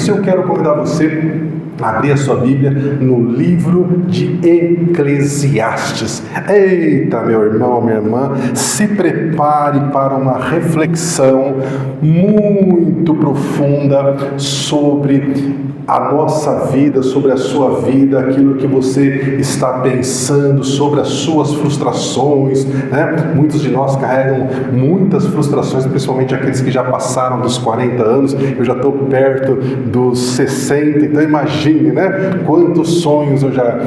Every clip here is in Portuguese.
isso eu quero convidar você a abrir a sua Bíblia no livro de Eclesiastes. Eita, meu irmão, minha irmã, se prepare para uma reflexão muito profunda sobre a nossa vida, sobre a sua vida, aquilo que você está pensando, sobre as suas frustrações, né? Muitos de nós carregam muitas frustrações, principalmente aqueles que já passaram dos 40 anos, eu já estou perto dos 60, então imagine, né? Quantos sonhos eu já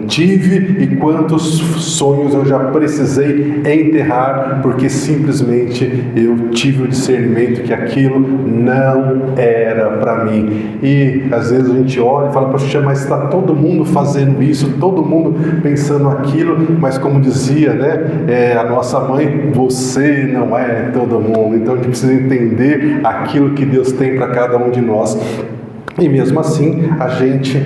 tive e quantos sonhs eu já precisei enterrar, porque simplesmente eu tive o discernimento que aquilo não era para mim. E às vezes a gente olha e fala, poxa, mas está todo mundo fazendo isso, todo mundo pensando aquilo, mas como dizia, né, a nossa mãe, você não é todo mundo. Então a gente precisa entender aquilo que Deus tem para cada um de nós. E mesmo assim, a gente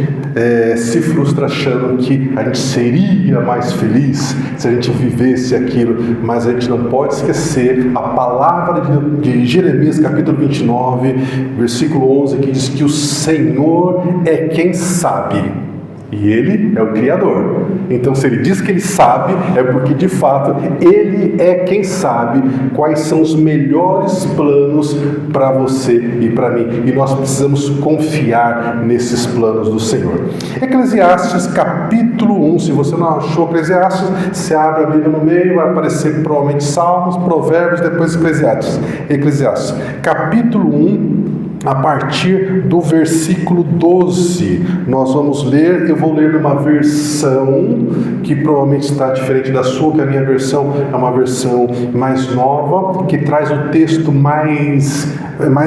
se frustra achando que a gente seria mais feliz se a gente vivesse aquilo, mas a gente não pode esquecer a palavra de Jeremias, capítulo 29, versículo 11, que diz que o Senhor é quem sabe. E Ele é o Criador. Então, se Ele diz que Ele sabe, é porque, de fato, Ele é quem sabe quais são os melhores planos para você e para mim. E nós precisamos confiar nesses planos do Senhor. Eclesiastes, capítulo 1. Se você não achou Eclesiastes, você abre a Bíblia no meio, vai aparecer provavelmente Salmos, Provérbios, depois Eclesiastes. Eclesiastes, capítulo 1. A partir do versículo 12, nós vamos ler, eu vou ler numa versão que provavelmente está diferente da sua, que a minha versão é uma versão mais nova, que traz o texto mais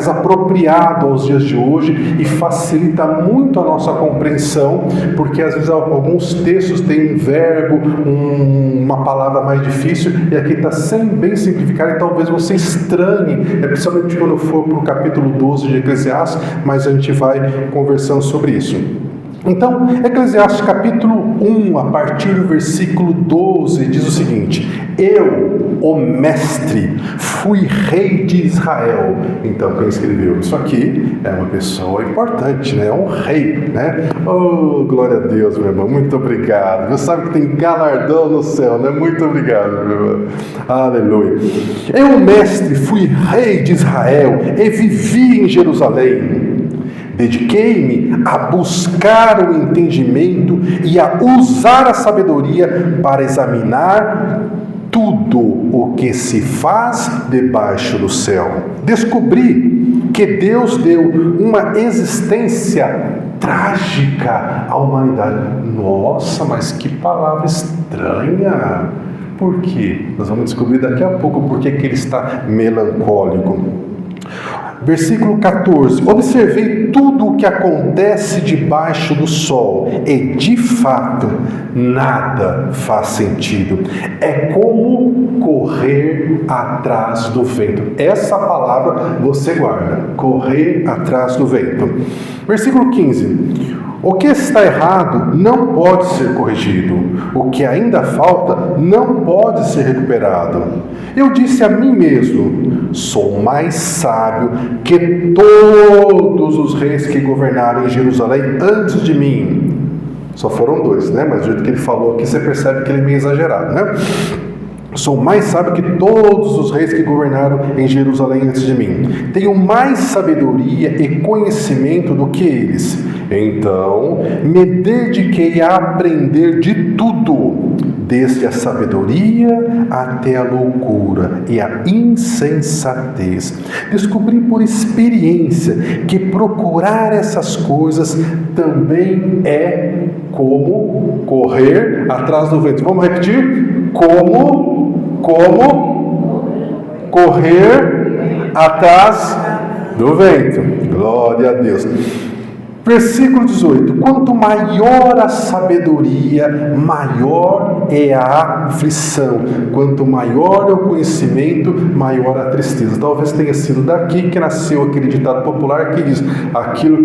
apropriado aos dias de hoje e facilita muito a nossa compreensão, porque às vezes alguns textos têm um verbo, uma palavra mais difícil, e aqui está bem simplificado, e talvez você estranhe, principalmente quando for para o capítulo 12 de Eclesiastes, mas a gente vai conversando sobre isso. Então, Eclesiastes capítulo 1, a partir do versículo 12, diz o seguinte: eu, o mestre, fui rei de Israel. Então, quem escreveu isso aqui é uma pessoa importante, né? É um rei, né? Oh, glória a Deus, meu irmão, muito obrigado. Você sabe que tem galardão no céu, né? Muito obrigado, meu irmão. Aleluia. Eu, mestre, fui rei de Israel e vivi em Jerusalém. Dediquei-me a buscar o entendimento e a usar a sabedoria para examinar tudo o que se faz debaixo do céu. Descobri que Deus deu uma existência trágica à humanidade. Nossa, mas que palavra estranha! Por quê? Nós vamos descobrir daqui a pouco por que ele está melancólico. Versículo 14: observei tudo o que acontece debaixo do sol e, de fato, nada faz sentido. É como correr atrás do vento. Essa palavra você guarda: correr atrás do vento. Versículo 15: o que está errado não pode ser corrigido. O que ainda falta não pode ser recuperado. Eu disse a mim mesmo: sou mais sábio que todos os reis que governaram em Jerusalém antes de mim. Só foram dois, né? Mas do jeito que ele falou aqui, você percebe que ele é meio exagerado, né? Sou mais sábio que todos os reis que governaram em Jerusalém antes de mim. Tenho mais sabedoria e conhecimento do que eles. Então, me dediquei a aprender de tudo, desde a sabedoria até a loucura e a insensatez. Descobri por experiência que procurar essas coisas também é como correr atrás do vento. Vamos repetir? Como correr atrás do vento. Glória a Deus. Versículo 18: quanto maior a sabedoria, maior é a aflição. Quanto maior é o conhecimento, maior a tristeza. Talvez tenha sido daqui que nasceu aquele ditado popular que diz: aquilo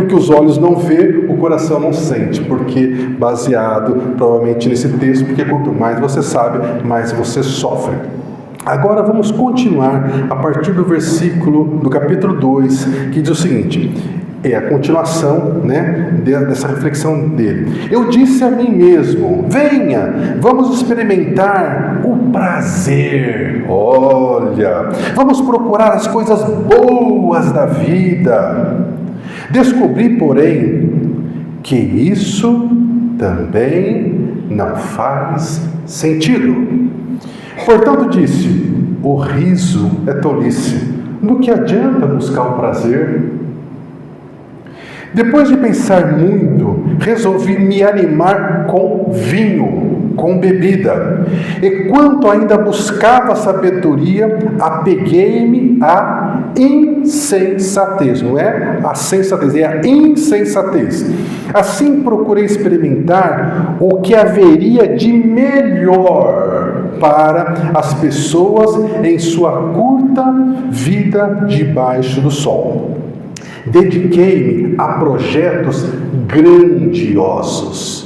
que os olhos não vê, o coração não sente. Porque baseado provavelmente nesse texto, porque quanto mais você sabe, mais você sofre. Agora vamos continuar a partir do versículo do capítulo 2, que diz o seguinte, é a continuação, dessa reflexão dele. Eu disse a mim mesmo, venha, vamos experimentar o prazer. Olha, vamos procurar as coisas boas da vida. Descobri, porém, que isso também não faz sentido. Portanto, disse, o riso é tolice. Do que adianta buscar o prazer? Depois de pensar muito, resolvi me animar com vinho, com bebida. E quanto ainda buscava sabedoria, apeguei-me à insensatez. Não é a sensatez, é a insensatez. Assim procurei experimentar o que haveria de melhor para as pessoas em sua curta vida debaixo do sol. Dediquei-me a projetos grandiosos.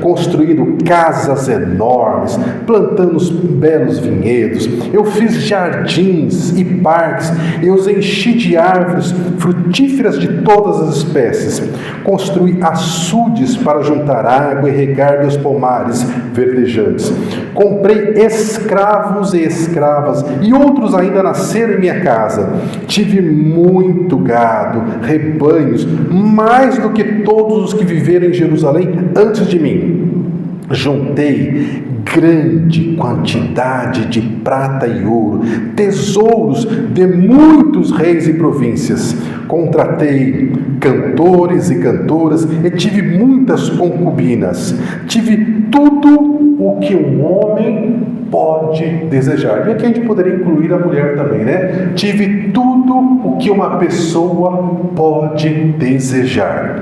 Construindo casas enormes, plantando belos vinhedos. Eu fiz jardins e parques, e os enchi de árvores frutíferas de todas as espécies. Construí açudes para juntar água e regar meus pomares verdejantes. Comprei escravos e escravas, e outros ainda nasceram em minha casa. Tive muito gado, rebanhos, mais do que todos os que viveram em Jerusalém antes de mim. Juntei grande quantidade de prata e ouro, tesouros de muitos reis e províncias. Contratei cantores e cantoras e tive muitas concubinas. Tive tudo o que um homem pode desejar. E aqui a gente poderia incluir a mulher também, Tive tudo o que uma pessoa pode desejar.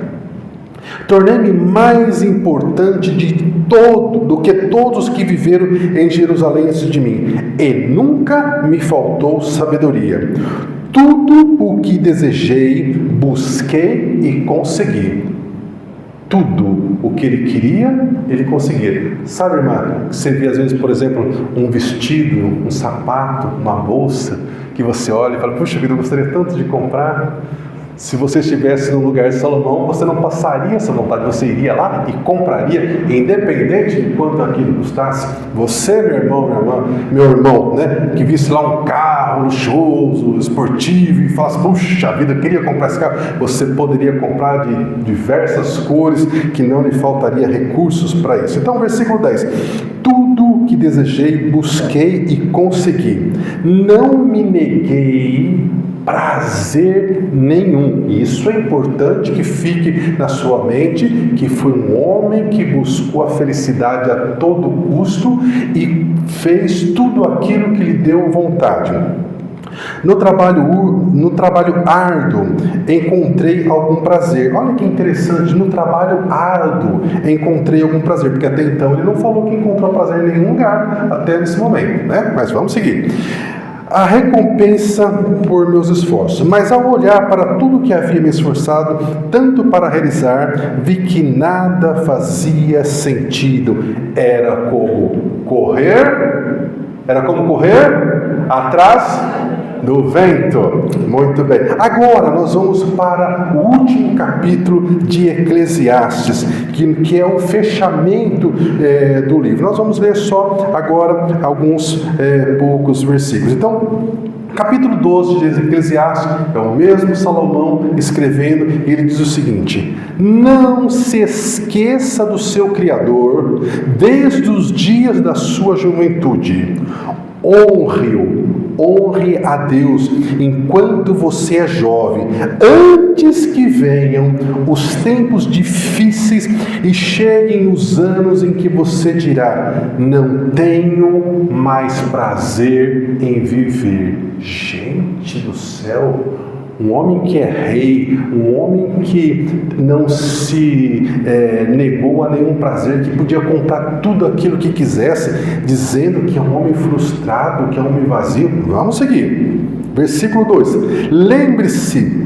Tornei-me mais importante do que todos que viveram em Jerusalém antes de mim, e nunca me faltou sabedoria. Tudo o que desejei, busquei e consegui. Tudo o que ele queria, ele conseguia. Sabe, irmã, você vê às vezes, por exemplo, um vestido, um sapato, uma bolsa, que você olha e fala, puxa vida, eu gostaria tanto de comprar. Se você estivesse no lugar de Salomão, você não passaria essa vontade, você iria lá e compraria, independente de quanto aquilo custasse. Você, meu irmão, que visse lá um carro luxuoso, esportivo, e falasse, puxa vida, eu queria comprar esse carro, você poderia comprar de diversas cores, que não lhe faltaria recursos para isso. Então, versículo 10. Tudo o que desejei, busquei e consegui. Não me neguei prazer nenhum. Isso é importante que fique na sua mente, que foi um homem que buscou a felicidade a todo custo e fez tudo aquilo que lhe deu vontade. No trabalho árduo encontrei algum prazer. Olha que interessante, no trabalho árduo encontrei algum prazer, porque até então ele não falou que encontrou prazer em nenhum lugar até nesse momento, Mas vamos seguir. A recompensa por meus esforços. Mas ao olhar para tudo que havia me esforçado, tanto para realizar, vi que nada fazia sentido. Era como correr atrás do vento. Muito bem. Agora nós vamos para o último capítulo de Eclesiastes, que é o fechamento do livro. Nós vamos ler só agora alguns poucos versículos. Então, capítulo 12 de Eclesiastes é o mesmo Salomão escrevendo, e ele diz o seguinte: não se esqueça do seu Criador desde os dias da sua juventude. Honre a Deus enquanto você é jovem, antes que venham os tempos difíceis e cheguem os anos em que você dirá, não tenho mais prazer em viver. Gente do céu! Um homem que é rei, um homem que não se negou a nenhum prazer, que podia comprar tudo aquilo que quisesse, dizendo que é um homem frustrado, que é um homem vazio. Vamos seguir. Versículo 2. Lembre-se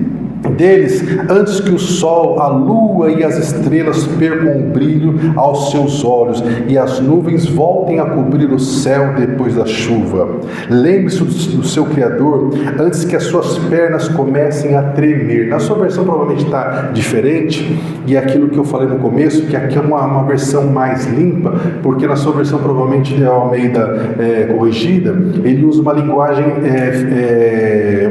deles antes que o sol, a lua e as estrelas percam o brilho aos seus olhos e as nuvens voltem a cobrir o céu depois da chuva. Lembre-se do seu Criador antes que as suas pernas comecem a tremer. Na sua versão provavelmente está diferente, e aquilo que eu falei no começo, que aqui é uma versão mais limpa, porque na sua versão provavelmente é Almeida corrigida, ele usa uma linguagem,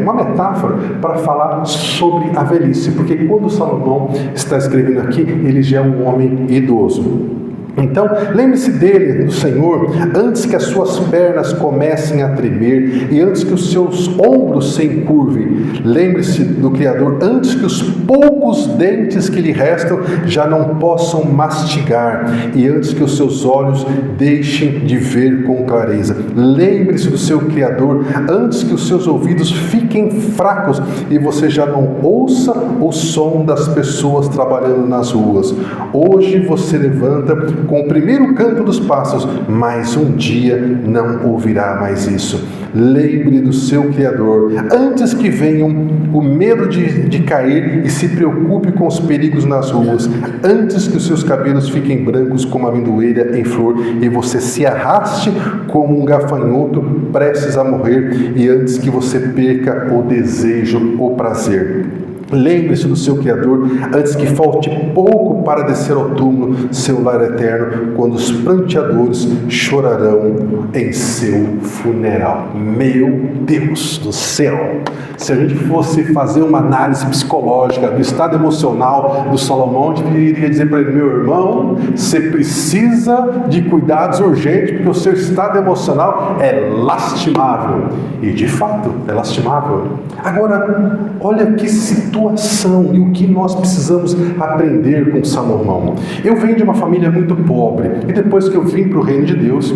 uma metáfora para falar sobre a velhice, porque quando Salomão está escrevendo aqui, ele já é um homem idoso. Então, lembre-se dele, do Senhor, antes que as suas pernas comecem a tremer e antes que os seus ombros se encurvem. Lembre-se do Criador antes que os poucos dentes que lhe restam já não possam mastigar e antes que os seus olhos deixem de ver com clareza. Lembre-se do seu Criador antes que os seus ouvidos fiquem fracos e você já não ouça o som das pessoas trabalhando nas ruas. Hoje você levanta com o primeiro canto dos pássaros, mas um dia não ouvirá mais isso. Lembre do seu Criador antes que venham o medo de cair e se preocupe com os perigos nas ruas, antes que os seus cabelos fiquem brancos como a amendoeira em flor e você se arraste como um gafanhoto prestes a morrer e antes que você perca o desejo, o prazer. Lembre-se do seu Criador antes que falte pouco para descer ao túmulo, seu lar eterno, quando os pranteadores chorarão em seu funeral. Meu Deus do céu! Se a gente fosse fazer uma análise psicológica do estado emocional do Salomão, a gente iria dizer para ele: meu irmão, você precisa de cuidados urgentes, porque o seu estado emocional é lastimável. E de fato, é lastimável. Agora, olha que situação e o que nós precisamos aprender com Salomão. Eu venho de uma família muito pobre e depois que eu vim para o reino de Deus,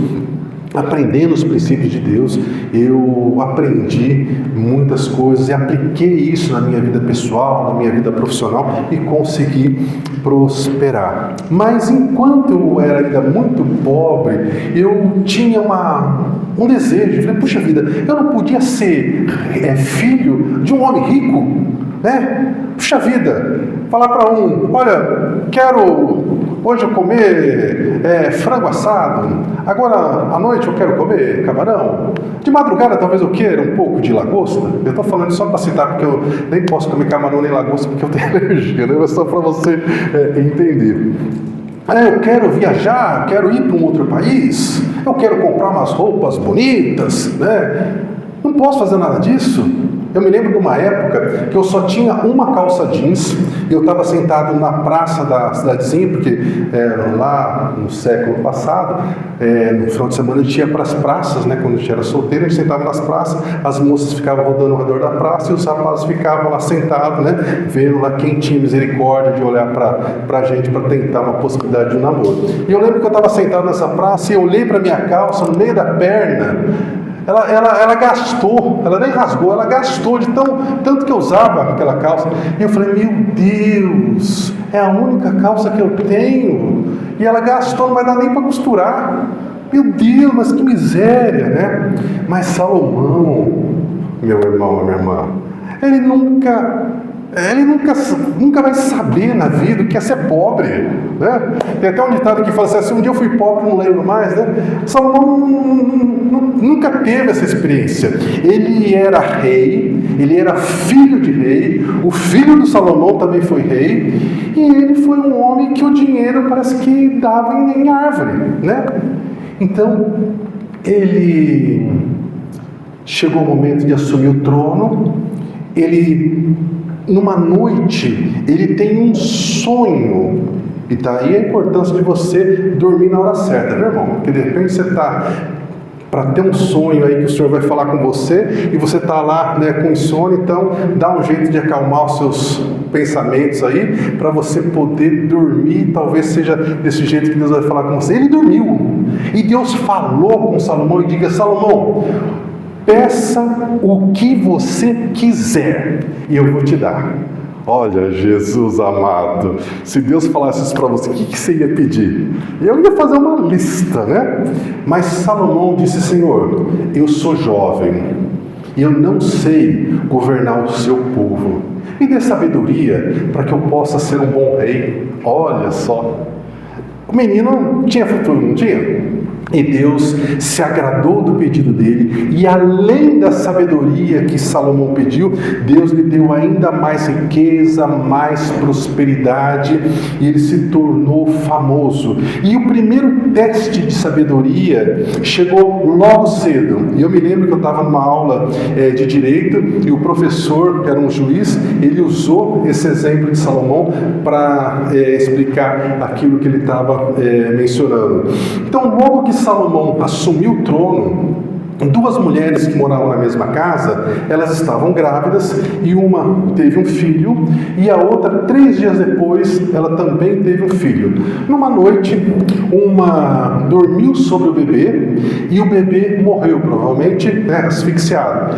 aprendendo os princípios de Deus, eu aprendi muitas coisas e apliquei isso na minha vida pessoal, na minha vida profissional e consegui prosperar. Mas enquanto eu era ainda muito pobre, eu tinha um desejo. Eu falei: puxa vida, eu não podia ser filho de um homem rico, né? Puxa vida, falar para olha, quero hoje eu comer frango assado, agora à noite eu quero comer camarão, de madrugada talvez eu queira um pouco de lagosta. Eu estou falando só para citar, porque eu nem posso comer camarão nem lagosta porque eu tenho alergia, né? Mas só para você entender. Eu quero viajar, quero ir para um outro país, eu quero comprar umas roupas bonitas, né? Não posso fazer nada disso. Eu me lembro de uma época que eu só tinha uma calça jeans e eu estava sentado na praça da cidadezinha, porque lá no século passado, no final de semana a gente ia para as praças, né? Quando a gente era solteiro, a gente sentava nas praças, as moças ficavam rodando ao redor da praça e os rapazes ficavam lá sentados, né? Vendo lá quem tinha misericórdia de olhar para a gente para tentar uma possibilidade de um namoro. E eu lembro que eu estava sentado nessa praça e eu olhei para minha calça no meio da perna. Ela gastou, ela nem rasgou, ela gastou de tanto que eu usava aquela calça. E eu falei: meu Deus, é a única calça que eu tenho. E ela gastou, não vai dar nem para costurar. Meu Deus, mas que miséria, né? Mas Salomão, meu irmão, minha irmã, ele nunca vai saber na vida o que é ser pobre, né? Tem até um ditado que fala assim: um dia eu fui pobre, não lembro mais, né? Salomão nunca teve essa experiência. Ele era rei, ele era filho de rei, o filho do Salomão também foi rei, e ele foi um homem que o dinheiro parece que dava em árvore, né? Então, ele chegou o momento de assumir o trono. Numa noite, ele tem um sonho, e daí a importância de você dormir na hora certa, meu irmão? Porque de repente você está para ter um sonho aí que o Senhor vai falar com você, e você está lá, né, com insônia. Então dá um jeito de acalmar os seus pensamentos aí, para você poder dormir. Talvez seja desse jeito que Deus vai falar com você. Ele dormiu, e Deus falou com Salomão e diga: Salomão, peça o que você quiser e eu vou te dar. Olha, Jesus amado, se Deus falasse isso para você, o que você ia pedir? Eu ia fazer uma lista, né? Mas Salomão disse: Senhor, eu sou jovem, eu não sei governar o seu povo, Me dê sabedoria para que eu possa ser um bom rei. Olha só. O menino tinha futuro, não tinha? E Deus se agradou do pedido dele, e além da sabedoria que Salomão pediu, Deus lhe deu ainda mais riqueza, mais prosperidade, e ele se tornou famoso. E o primeiro teste de sabedoria chegou logo cedo. E eu me lembro que eu estava numa aula de direito, e o professor, que era um juiz, ele usou esse exemplo de Salomão para explicar aquilo que ele estava mencionando. Então, logo que Salomão assumiu o trono, duas mulheres que moravam na mesma casa, elas estavam grávidas, e uma teve um filho, e a outra, 3 dias depois, ela também teve um filho. Numa noite, uma dormiu sobre o bebê, e o bebê morreu, provavelmente, asfixiado.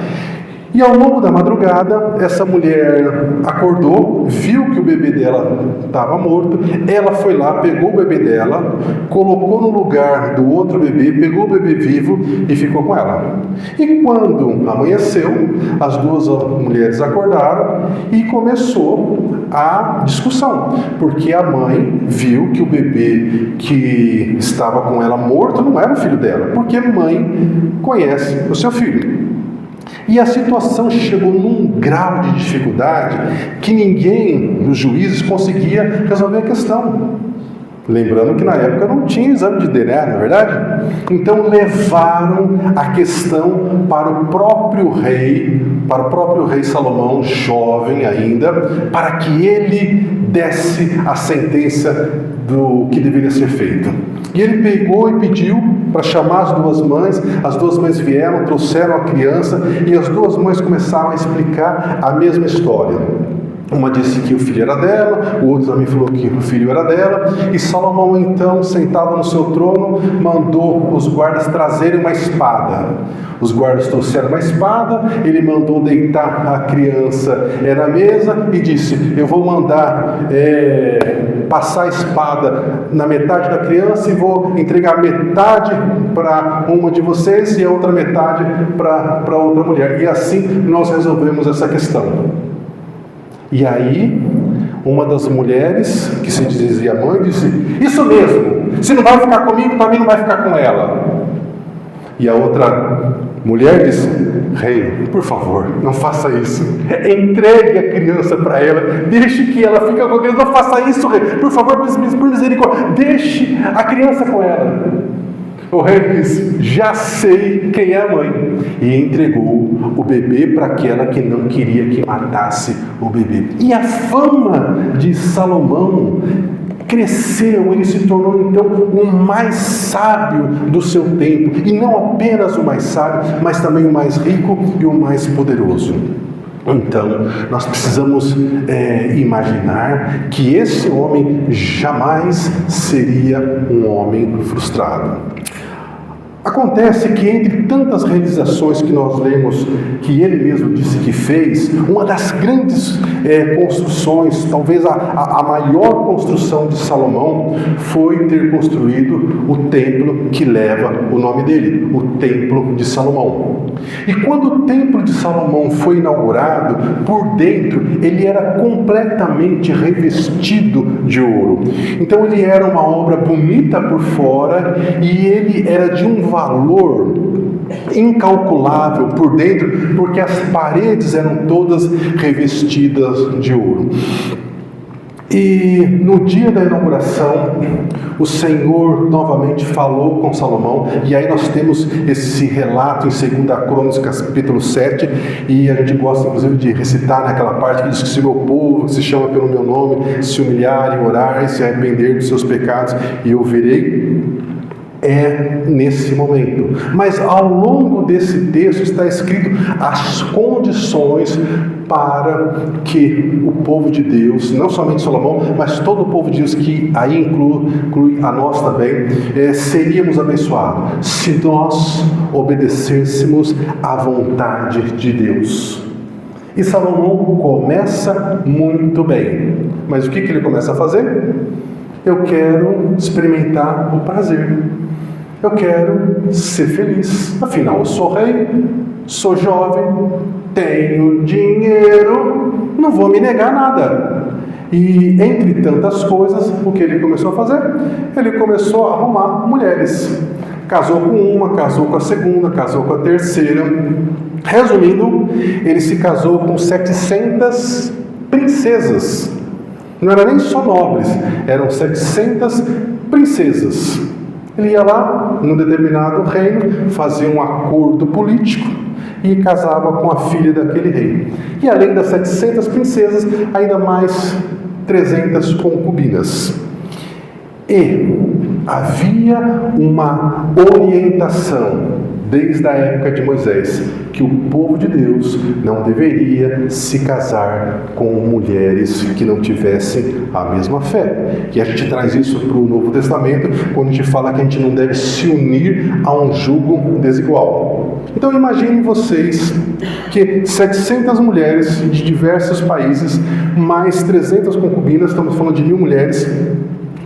E ao longo da madrugada, essa mulher acordou, viu que o bebê dela estava morto, ela foi lá, pegou o bebê dela, colocou no lugar do outro bebê, pegou o bebê vivo e ficou com ela. E quando amanheceu, as duas mulheres acordaram e começou a discussão, porque a mãe viu que o bebê que estava com ela morto não era o filho dela, porque a mãe conhece o seu filho. E a situação chegou num grau de dificuldade que ninguém dos juízes conseguia resolver a questão. Lembrando que na época não tinha exame de DNA, não é verdade? Então levaram a questão para o próprio rei Salomão, jovem ainda, para que ele desse a sentença do que deveria ser feito. E ele pegou e pediu para chamar as duas mães vieram, trouxeram a criança, e as duas mães começaram a explicar a mesma história. Uma disse que o filho era dela, o outro também falou que o filho era dela, e Salomão então, sentado no seu trono, mandou os guardas trazerem uma espada. Os guardas trouxeram uma espada, ele mandou deitar a criança na mesa e disse: eu vou mandar passar a espada na metade da criança e vou entregar metade para uma de vocês e a outra metade para outra mulher. E assim nós resolvemos essa questão. E aí, uma das mulheres, que se dizia mãe, disse: isso mesmo, se não vai ficar comigo, também não vai ficar com ela. E a outra mulher disse: rei, por favor, não faça isso. Entregue a criança para ela, deixe que ela fique com a criança. Não faça isso, rei, por favor, por misericórdia, deixe a criança com ela. O rei disse: já sei quem é a mãe. E entregou o bebê para aquela que não queria que matasse o bebê. E a fama de Salomão cresceu, ele se tornou então o mais sábio do seu tempo. E não apenas o mais sábio, mas também o mais rico e o mais poderoso. Então, nós precisamos imaginar que esse homem jamais seria um homem frustrado. Acontece que entre tantas realizações que nós lemos, que ele mesmo disse que fez, uma das grandes construções, talvez a maior construção de Salomão, foi ter construído o templo que leva o nome dele, o Templo de Salomão. E quando o Templo de Salomão foi inaugurado, por dentro ele era completamente revestido de ouro. Então ele era uma obra bonita por fora e ele era de um valor incalculável por dentro, porque as paredes eram todas revestidas de ouro. E no dia da inauguração, o Senhor novamente falou com Salomão, e aí nós temos esse relato em 2 Crônicas, capítulo 7, e a gente gosta inclusive de recitar naquela parte que diz que se o meu povo, que se chama pelo meu nome, se humilhar e orar e se arrepender dos seus pecados, e eu verei. É nesse momento. Mas ao longo desse texto está escrito as condições para que o povo de Deus, não somente Salomão, mas todo o povo de Deus, que aí inclui a nós também, seríamos abençoados se nós obedecêssemos à vontade de Deus. E Salomão começa muito bem. Mas o que ele começa a fazer? Eu quero experimentar o prazer. Eu quero ser feliz. Afinal, eu sou rei, sou jovem, tenho dinheiro, não não vou me negar nada. E entre tantas coisas, o que ele começou a fazer? Ele começou a arrumar mulheres. Casou com uma, casou com a segunda, casou com a terceira. Resumindo, ele se casou com 700 princesas. Não eram nem só nobres, eram 700 princesas. Ele ia lá, num determinado reino, fazia um acordo político e casava com a filha daquele rei. E além das 700 princesas, ainda mais 300 concubinas. E havia uma orientação desde a época de Moisés, que o povo de Deus não deveria se casar com mulheres que não tivessem a mesma fé. E a gente traz isso para o Novo Testamento, quando a gente fala que a gente não deve se unir a um jugo desigual. Então imaginem vocês que 700 mulheres de diversos países, mais 300 concubinas, estamos falando de 1000 mulheres,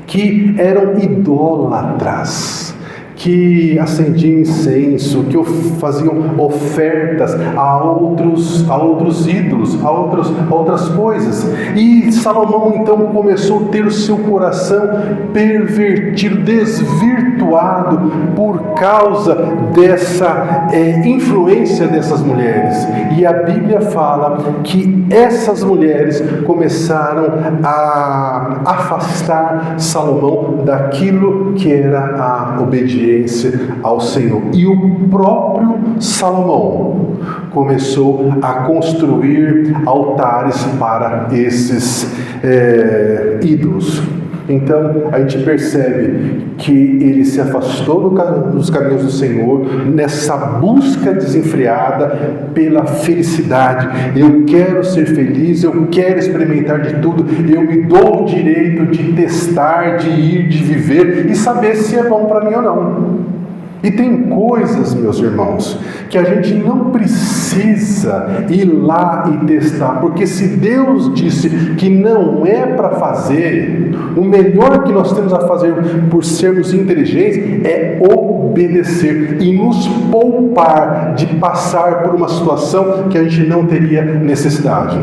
que eram idólatras, que acendiam incenso, que faziam ofertas a outros ídolos, a outras coisas. E Salomão então começou a ter o seu coração pervertido, desvirtuado por causa dessa influência dessas mulheres. E a Bíblia fala que essas mulheres começaram a afastar Salomão daquilo que era a obediência ao Senhor. E o próprio Salomão começou a construir altares para esses ídolos. Então a gente percebe que ele se afastou dos caminhos do Senhor nessa busca desenfreada pela felicidade. Eu quero ser feliz, eu quero experimentar de tudo, eu me dou o direito de testar, de ir, de viver e saber se é bom para mim ou não. E tem coisas, meus irmãos, que a gente não precisa ir lá e testar, porque se Deus disse que não é para fazer, o melhor que nós temos a fazer por sermos inteligentes é obedecer e nos poupar de passar por uma situação que a gente não teria necessidade.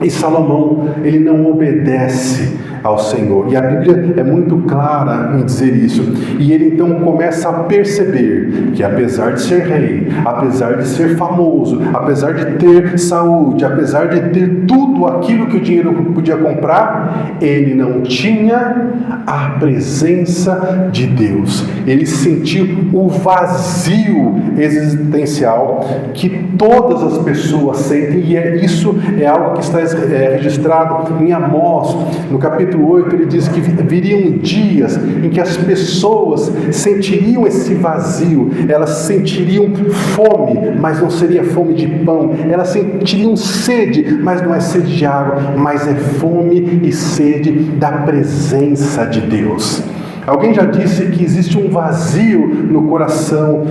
E Salomão, ele não obedece ao Senhor. E a Bíblia é muito clara em dizer isso. E ele então começa a perceber que apesar de ser rei, apesar de ser famoso, apesar de ter saúde, apesar de ter tudo aquilo que o dinheiro podia comprar, ele não tinha a presença de Deus. Ele sentiu o vazio existencial que todas as pessoas sentem, e isso é algo que está registrado em Amós, no capítulo 8, ele diz que viriam dias em que as pessoas sentiriam esse vazio, elas sentiriam fome, mas não seria fome de pão, elas sentiriam sede, mas não é sede de água, mas é fome e sede da presença de Deus. Alguém já disse que existe um vazio no coração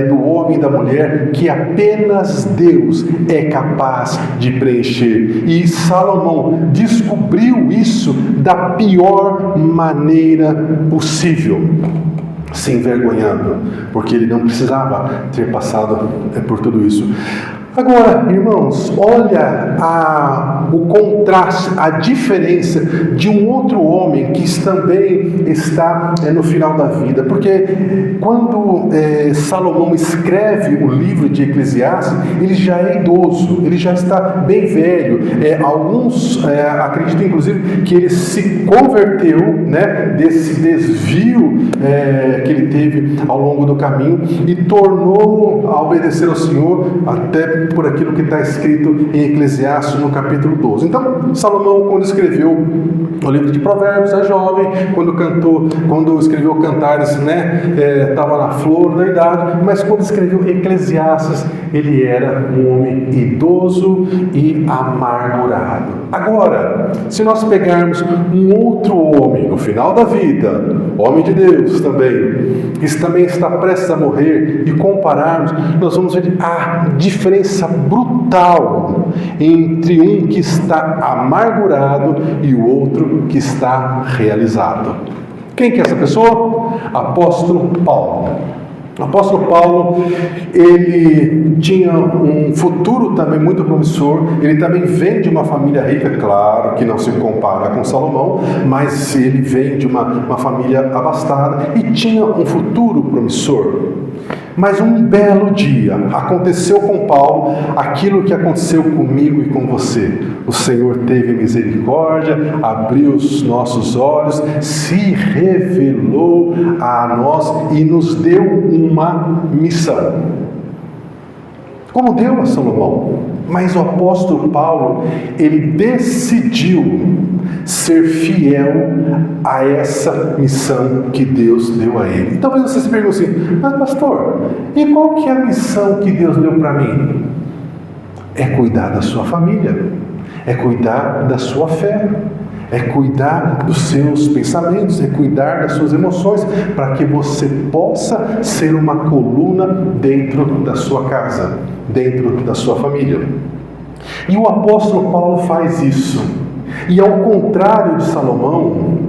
do homem e da mulher que apenas Deus é capaz de preencher. E Salomão descobriu isso da pior maneira possível, se envergonhando, porque ele não precisava ter passado por tudo isso. Agora, irmãos, olha o contraste, a diferença de um outro homem que também está no final da vida. Porque quando Salomão escreve o livro de Eclesiastes, ele já é idoso, ele já está bem velho. Alguns acreditam, inclusive, que ele se converteu, desse desvio que ele teve ao longo do caminho e tornou a obedecer ao Senhor até por aquilo que está escrito em Eclesiastes no capítulo 12. Então, Salomão, quando escreveu o livro de Provérbios, é jovem, quando escreveu Cantares, estava na flor da idade, mas quando escreveu Eclesiastes, ele era um homem idoso e amargurado. Agora, se nós pegarmos um outro homem no final da vida, homem de Deus também, que também está prestes a morrer, e compararmos, nós vamos ver a diferença brutal entre um que está amargurado e o outro que está realizado. Quem que é essa pessoa? Apóstolo Paulo. O apóstolo Paulo, ele tinha um futuro também muito promissor. Ele também vem de uma família rica, claro que não se compara com Salomão, mas ele vem de uma família abastada e tinha um futuro promissor. Mas um belo dia aconteceu com Paulo aquilo que aconteceu comigo e com você. O Senhor teve misericórdia, abriu os nossos olhos, se revelou a nós e nos deu uma missão. Como deu a Salomão. Mas o apóstolo Paulo, ele decidiu ser fiel a essa missão que Deus deu a ele. E talvez você se pergunte assim, mas pastor, e qual que é a missão que Deus deu para mim? É cuidar da sua família, é cuidar da sua fé, é cuidar dos seus pensamentos, é cuidar das suas emoções, para que você possa ser uma coluna dentro da sua casa, dentro da sua família. E o apóstolo Paulo faz isso. E ao contrário de Salomão,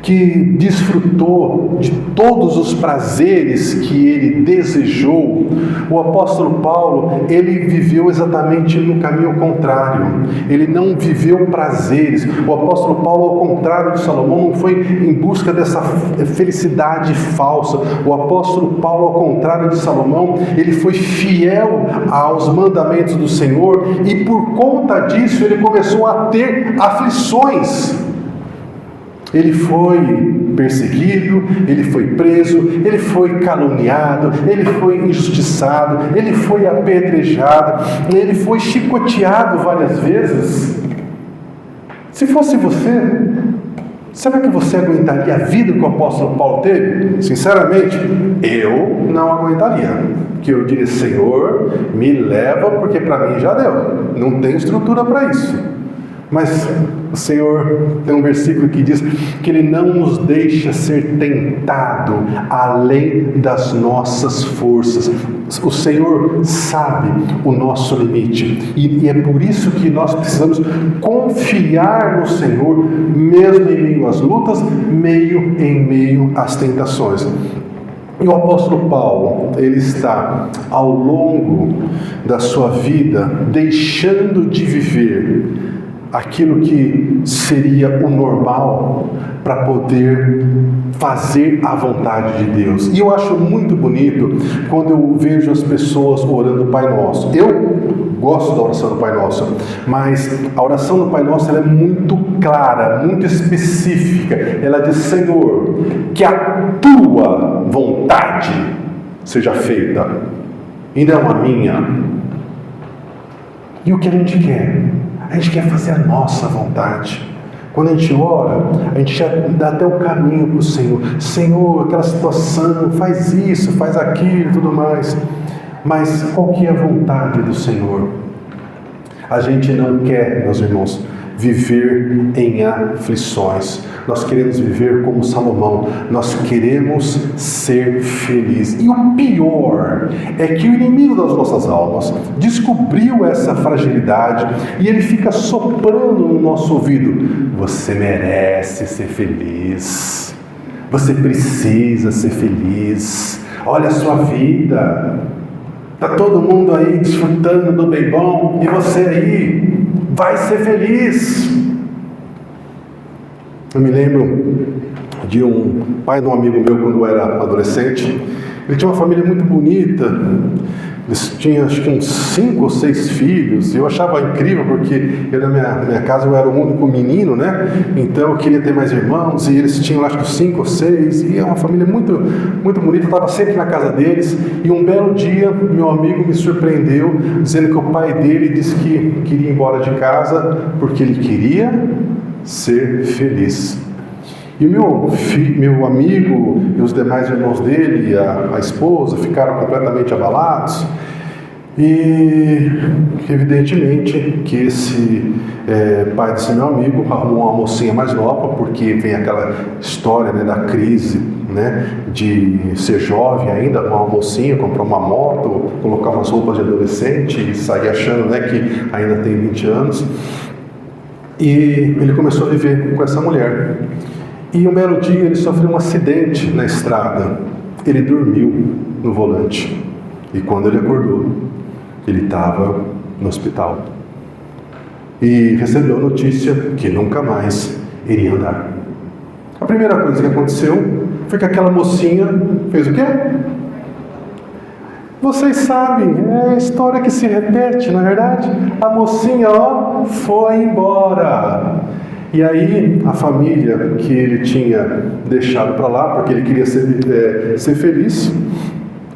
que desfrutou de todos os prazeres que ele desejou, o apóstolo Paulo, ele viveu exatamente no caminho contrário. Ele não viveu prazeres. O apóstolo Paulo, ao contrário de Salomão, não foi em busca dessa felicidade falsa. O apóstolo Paulo, ao contrário de Salomão, ele foi fiel aos mandamentos do Senhor e por conta disso ele começou a ter aflições. Ele foi perseguido, ele foi preso, ele foi caluniado, ele foi injustiçado, ele foi apedrejado, ele foi chicoteado várias vezes. Se fosse você, será que você aguentaria a vida que o apóstolo Paulo teve? Sinceramente, eu não aguentaria. Que eu diria, Senhor, me leva, porque para mim já deu. Não tem estrutura para isso. Mas o Senhor tem um versículo que diz que Ele não nos deixa ser tentado além das nossas forças. O Senhor sabe o nosso limite. E é por isso que nós precisamos confiar no Senhor, mesmo em meio às lutas, em meio às tentações. E o apóstolo Paulo, ele está ao longo da sua vida deixando de viver aquilo que seria o normal para poder fazer a vontade de Deus. E eu acho muito bonito quando eu vejo as pessoas orando o Pai Nosso. Eu gosto da oração do Pai Nosso, mas a oração do Pai Nosso ela é muito clara, muito específica. Ela diz, Senhor, que a Tua vontade seja feita e não a minha. E o que a gente quer? A gente quer fazer a nossa vontade. Quando a gente ora, a gente já dá até o caminho para o Senhor. Senhor, aquela situação, faz isso, faz aquilo e tudo mais. Mas qual que é a vontade do Senhor? A gente não quer, meus irmãos, viver em aflições. Nós queremos viver como Salomão. Nós queremos ser felizes. E o pior é que o inimigo das nossas almas descobriu essa fragilidade e ele fica soprando no nosso ouvido. Você merece ser feliz. Você precisa ser feliz. Olha a sua vida. Está todo mundo aí desfrutando do bem bom e você aí vai ser feliz. Eu me lembro de um pai de um amigo meu quando eu era adolescente. Ele tinha uma família muito bonita. Eles tinham acho que uns 5 ou 6 filhos. E eu achava incrível porque eu, na minha casa eu era o único menino, né? Então eu queria ter mais irmãos. E eles tinham acho que 5 ou 6. E é uma família muito, muito bonita. Eu estava sempre na casa deles. E um belo dia meu amigo me surpreendeu dizendo que o pai dele disse que queria ir embora de casa porque ele queria ser feliz. E o meu amigo e os demais irmãos dele e a esposa ficaram completamente abalados. E evidentemente que esse pai desse meu amigo arrumou uma mocinha mais nova, porque vem aquela história, né, da crise, né, de ser jovem ainda, uma mocinha, comprar uma moto, colocar umas roupas de adolescente e sair achando, né, que ainda tem 20 anos. E ele começou a viver com essa mulher. E um belo dia ele sofreu um acidente na estrada. Ele dormiu. no volante. E quando ele acordou, ele estava no hospital. E recebeu a notícia que nunca mais iria andar. A primeira coisa que aconteceu foi que aquela mocinha fez o quê? Vocês sabem, é a história que se repete, na verdade. A mocinha, foi embora. E aí, a família que ele tinha deixado para lá, porque ele queria ser feliz,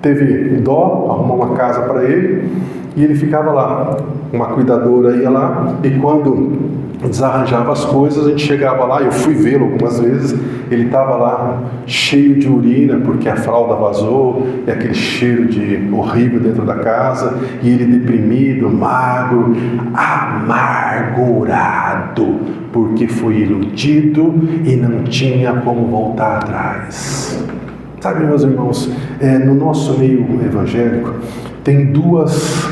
teve dó, arrumou uma casa para ele, e ele ficava lá. Uma cuidadora ia lá, e quando desarranjava as coisas, a gente chegava lá, eu fui vê-lo algumas vezes, ele estava lá cheio de urina, porque a fralda vazou, e aquele cheiro horrível dentro da casa, e ele deprimido, magro, amargurado, porque foi iludido e não tinha como voltar atrás. Sabe, meus irmãos, no nosso meio evangélico, tem duas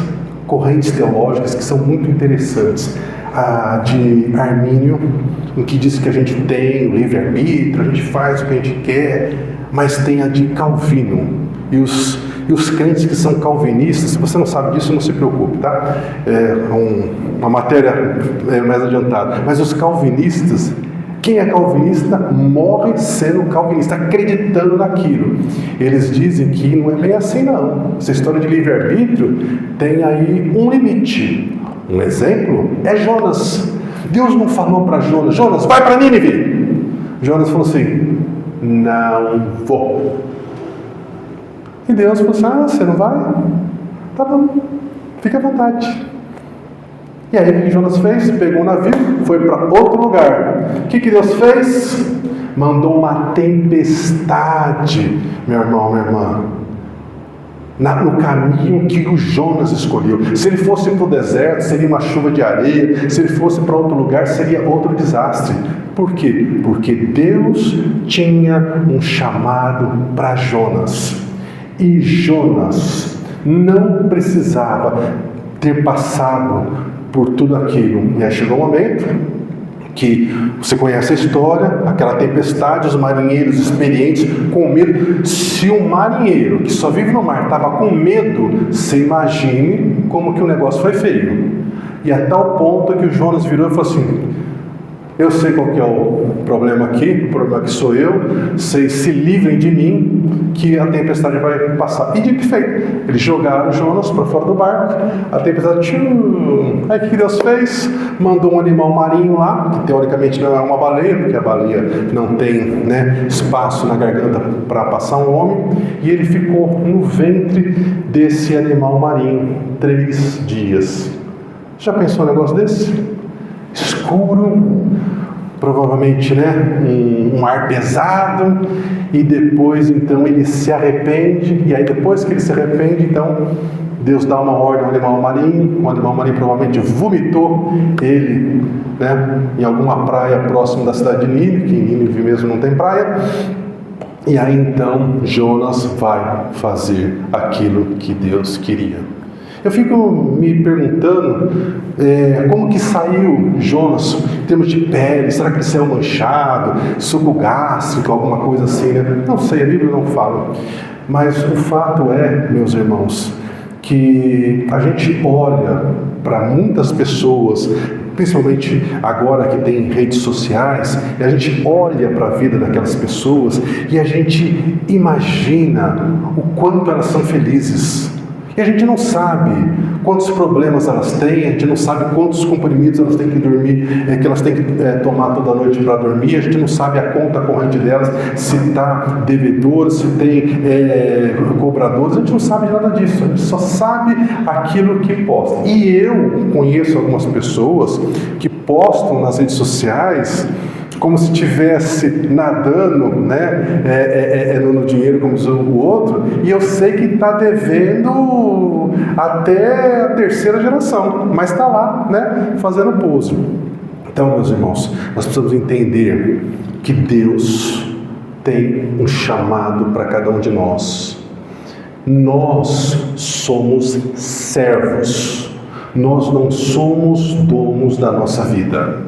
correntes teológicas que são muito interessantes. A de Armínio, em que diz que a gente tem o livre-arbítrio, a gente faz o que a gente quer, mas tem a de Calvino. E os crentes que são calvinistas, se você não sabe disso, não se preocupe, tá? É uma matéria mais adiantada. Mas os calvinistas, quem é calvinista morre sendo calvinista, acreditando naquilo. Eles dizem que não é bem assim, não. Essa história de livre-arbítrio tem aí um limite. Um exemplo é Jonas. Deus não falou para Jonas: Jonas, vai para Nínive. Jonas falou assim: não vou. E Deus falou assim: você não vai? Tá bom, fica à vontade. E aí o que Jonas fez? Pegou um navio, foi para outro lugar. O que Deus fez? Mandou uma tempestade, meu irmão, minha irmã, no caminho que o Jonas escolheu. Se ele fosse para o deserto, seria uma chuva de areia. Se ele fosse para outro lugar, seria outro desastre. Por quê? Porque Deus tinha um chamado para Jonas. E Jonas não precisava ter passado por tudo aquilo. E aí chegou um momento que você conhece a história, aquela tempestade, os marinheiros experientes com medo. Se um marinheiro que só vive no mar estava com medo, você imagine como que o negócio foi feio. E a tal ponto que o Jonas virou e falou assim: eu sei qual que é o problema aqui, o problema aqui sou eu, vocês se livrem de mim, que a tempestade vai passar. E dito e feito, eles jogaram Jonas para fora do barco, a tempestade, aí o que Deus fez? Mandou um animal marinho lá, que teoricamente não é uma baleia, porque a baleia não tem espaço na garganta para passar um homem, e ele ficou no ventre desse animal marinho 3 dias. Já pensou um negócio desse? Escuro, provavelmente um ar pesado, e depois então ele se arrepende, e aí depois que ele se arrepende, então Deus dá uma ordem ao animal marinho, o animal marinho provavelmente vomitou ele em alguma praia próxima da cidade de Nínive, que em Nínive mesmo não tem praia, e aí então Jonas vai fazer aquilo que Deus queria. Eu fico me perguntando como que saiu Jonas em termos de pele. Será que ele saiu manchado, suco gástrico, alguma coisa assim, Não sei, a Bíblia não fala. Mas o fato é, meus irmãos, que a gente olha para muitas pessoas, principalmente agora que tem redes sociais, e a gente olha para a vida daquelas pessoas e a gente imagina o quanto elas são felizes. E a gente não sabe quantos problemas elas têm, a gente não sabe quantos comprimidos elas têm que dormir, que elas têm que tomar toda noite para dormir, a gente não sabe a conta corrente delas, se está devedor, se tem cobradores, a gente não sabe nada disso, a gente só sabe aquilo que posta. E eu conheço algumas pessoas que postam nas redes sociais como se estivesse nadando no dinheiro, como diz o outro, e eu sei que está devendo até a 3ª geração, mas está lá, fazendo pouso. Então, meus irmãos, nós precisamos entender que Deus tem um chamado para cada um de nós. Nós somos servos, nós não somos donos da nossa vida.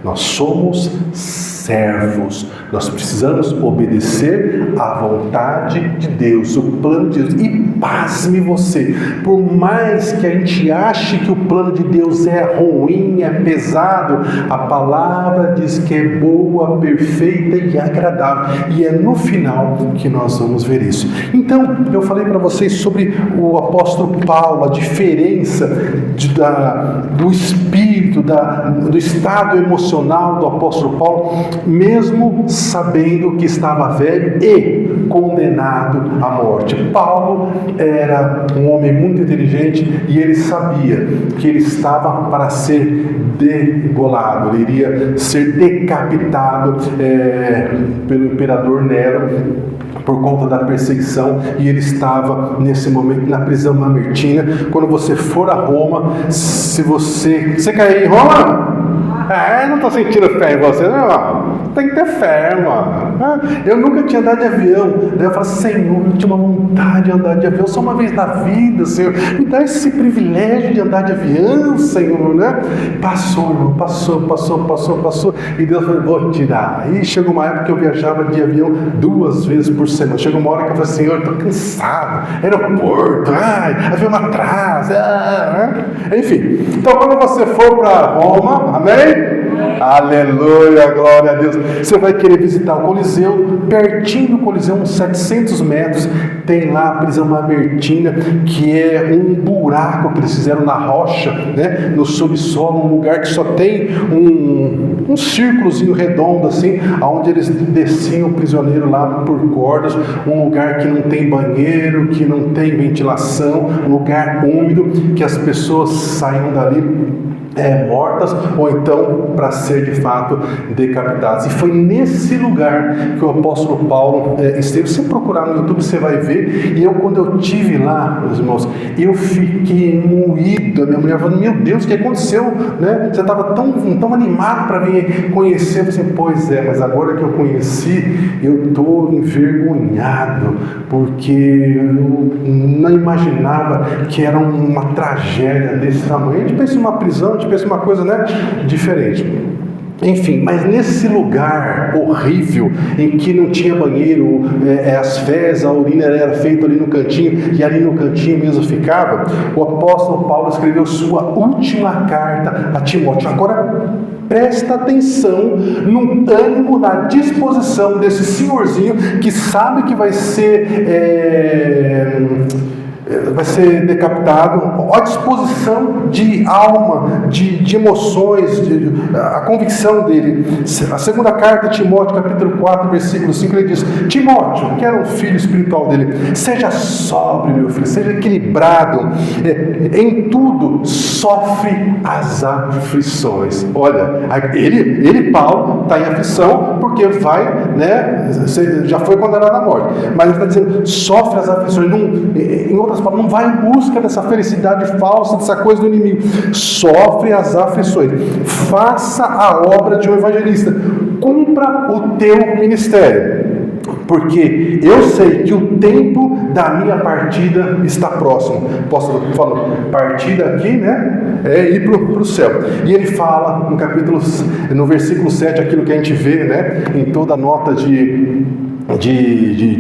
Nós somos servos. servos. Nós precisamos obedecer à vontade de Deus, o plano de Deus. E pasme você, por mais que a gente ache que o plano de Deus é ruim, é pesado, a palavra diz que é boa, perfeita e agradável. E é no final que nós vamos ver isso. Então, eu falei para vocês sobre o apóstolo Paulo, a diferença do espírito, do estado emocional do apóstolo Paulo, mesmo sabendo que estava velho e condenado à morte. Paulo era um homem muito inteligente e ele sabia que ele estava para ser degolado, ele iria ser decapitado pelo imperador Nero por conta da perseguição, e ele estava nesse momento na prisão mamertina. Quando você for a Roma, se você quer ir em Roma? Não estou sentindo fé em você, não. Tem que ter fé, mano. Eu nunca tinha andado de avião. Daí eu falei, Senhor, eu tinha uma vontade de andar de avião só uma vez na vida, Senhor. Me dá esse privilégio de andar de avião, Senhor, né? Passou, irmão, passou. E Deus falou, vou te dar. Aí chegou uma época que eu viajava de avião 2 vezes por semana. Chegou uma hora que eu falei, Senhor, eu estou cansado. Aeroporto, avião atrás. Enfim, então quando você for para Roma, amém? Aleluia, glória a Deus. Você vai querer visitar o Coliseu, pertinho do Coliseu, uns 700 metros, tem lá a prisão mamertina, que é um buraco que eles fizeram na rocha, né, no subsolo, um lugar que só tem um círculozinho redondo assim, onde eles desciam o prisioneiro lá por cordas, um lugar que não tem banheiro, que não tem ventilação, um lugar úmido, que as pessoas saíam dali mortas, ou então para ser de fato decapitadas. E foi nesse lugar que o apóstolo Paulo esteve. Se procurar no YouTube você vai ver. E quando eu estive lá, meus irmãos, eu fiquei moído. A minha mulher falou, meu Deus, o que aconteceu? Né? Você estava tão animado para vir conhecer. Eu falei, pois é, mas agora que eu conheci, eu estou envergonhado, porque eu não imaginava que era uma tragédia desse tamanho. A gente pensa em uma prisão, a gente pensa em uma coisa, né, diferente. Enfim, mas nesse lugar horrível, em que não tinha banheiro, as fezes, a urina era feita ali no cantinho, e ali no cantinho mesmo ficava, o apóstolo Paulo escreveu sua última carta a Timóteo. Agora, presta atenção no ânimo, na disposição desse senhorzinho, que sabe que vai ser decapitado, a disposição de alma, de emoções, a convicção dele. A segunda carta de Timóteo, capítulo 4, versículo 5, ele diz, Timóteo, que era um filho espiritual dele, seja sóbrio, meu filho, seja equilibrado, em tudo sofre as aflições. Olha, ele Paulo, está em aflição, porque vai, né, já foi condenado à morte, mas ele está dizendo, sofre as aflições, em outras palavras, não vai em busca dessa felicidade falsa, dessa coisa do inimigo, sofre as aflições, faça a obra de um evangelista, cumpra o teu ministério, porque eu sei que o tempo da minha partida está próximo. Posso falar, partida aqui, né? É ir para o céu. E ele fala no versículo 7, aquilo que a gente vê, né, em toda a nota de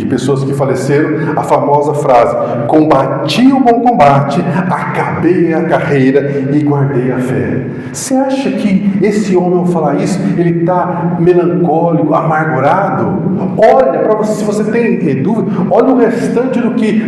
pessoas que faleceram, a famosa frase, combati o bom combate, acabei a carreira e guardei a fé. Você acha que esse homem, ao falar isso, ele está melancólico, amargurado? Olha, para você, se você tem dúvida, olha o restante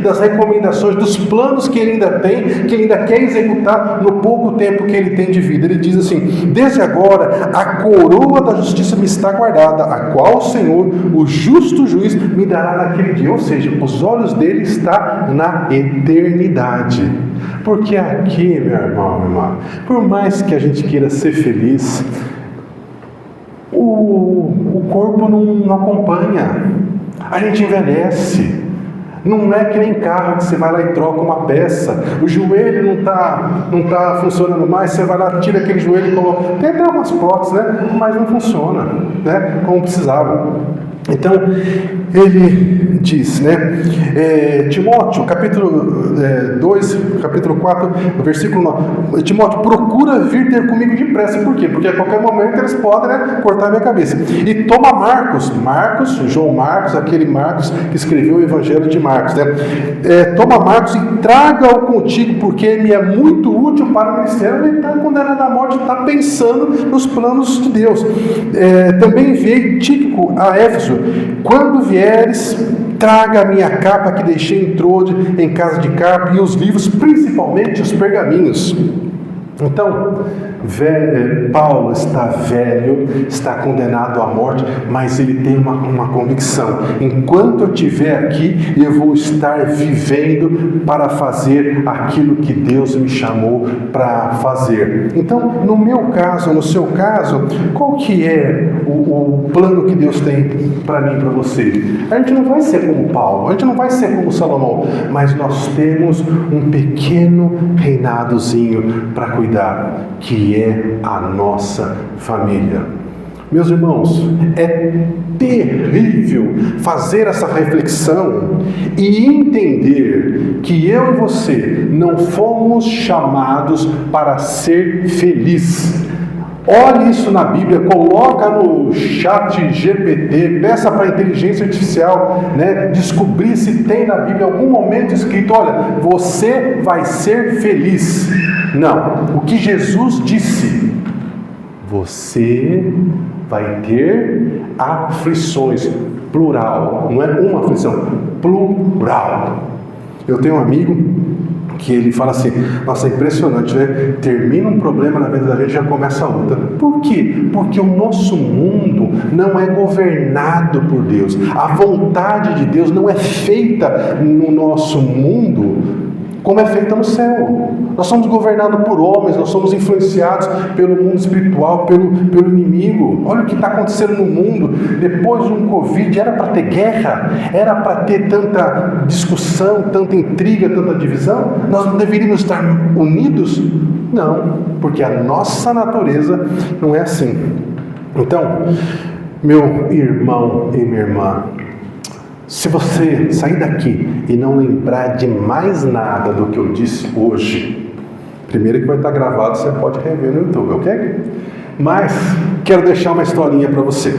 das recomendações, dos planos que ele ainda tem, que ele ainda quer executar no pouco tempo que ele tem de vida. Ele diz assim, desde agora a coroa da justiça me está guardada, a qual o Senhor, o justo juiz, me dará naquele dia. Ou seja, os olhos dele estão na eternidade. Porque aqui, meu irmão, minha irmã, por mais que a gente queira ser feliz, o corpo não acompanha. A gente envelhece. Não é que nem carro que você vai lá e troca uma peça. O joelho não tá funcionando mais, você vai lá, tira aquele joelho e coloca. Tem até umas próteses, né? Mas não funciona, né? Como precisava. Então, ele diz, né, Timóteo, capítulo 2, capítulo 4, versículo 9, Timóteo, procura vir ter comigo depressa. Por quê? Porque a qualquer momento eles podem, né, cortar a minha cabeça. E toma João Marcos, aquele Marcos que escreveu o Evangelho de Marcos, né, toma Marcos e traga-o contigo, porque me é muito útil para o ministério. Ele está condenado à morte, está pensando nos planos de Deus. Também enviei Tíquico a Éfeso. Quando vieres, traga a minha capa que deixei em Trode, em casa de Carpo, e os livros, principalmente os pergaminhos. Então, Paulo está velho, está condenado à morte, mas ele tem uma convicção: enquanto eu estiver aqui, eu vou estar vivendo para fazer aquilo que Deus me chamou para fazer. Então, no meu caso, no seu caso, qual que é o plano que Deus tem para mim e para você? A gente não vai ser como Paulo, a gente não vai ser como Salomão, mas nós temos um pequeno reinadozinho para cuidar, que é a nossa família. Meus irmãos, é terrível fazer essa reflexão e entender que eu e você não fomos chamados para ser felizes. Olhe isso na Bíblia, coloca no chat GPT, peça para a inteligência artificial, né, descobrir se tem na Bíblia algum momento escrito: olha, você vai ser feliz. Não, o que Jesus disse: você vai ter aflições, plural, não é uma aflição, plural. Eu tenho um amigo que ele fala assim: nossa, é impressionante, né? Termina um problema na vida da gente, já começa a outra. Por quê? Porque o nosso mundo não é governado por Deus. A vontade de Deus não é feita no nosso mundo como é feita no céu. Nós somos governados por homens, nós somos influenciados pelo mundo espiritual, pelo inimigo. Olha o que está acontecendo no mundo. Depois de um Covid, era para ter guerra? Era para ter tanta discussão, tanta intriga, tanta divisão? Nós não deveríamos estar unidos? Não, porque a nossa natureza não é assim. Então, meu irmão e minha irmã, se você sair daqui e não lembrar de mais nada do que eu disse hoje, primeiro que vai estar gravado, você pode rever no YouTube, ok? Mas quero deixar uma historinha para você.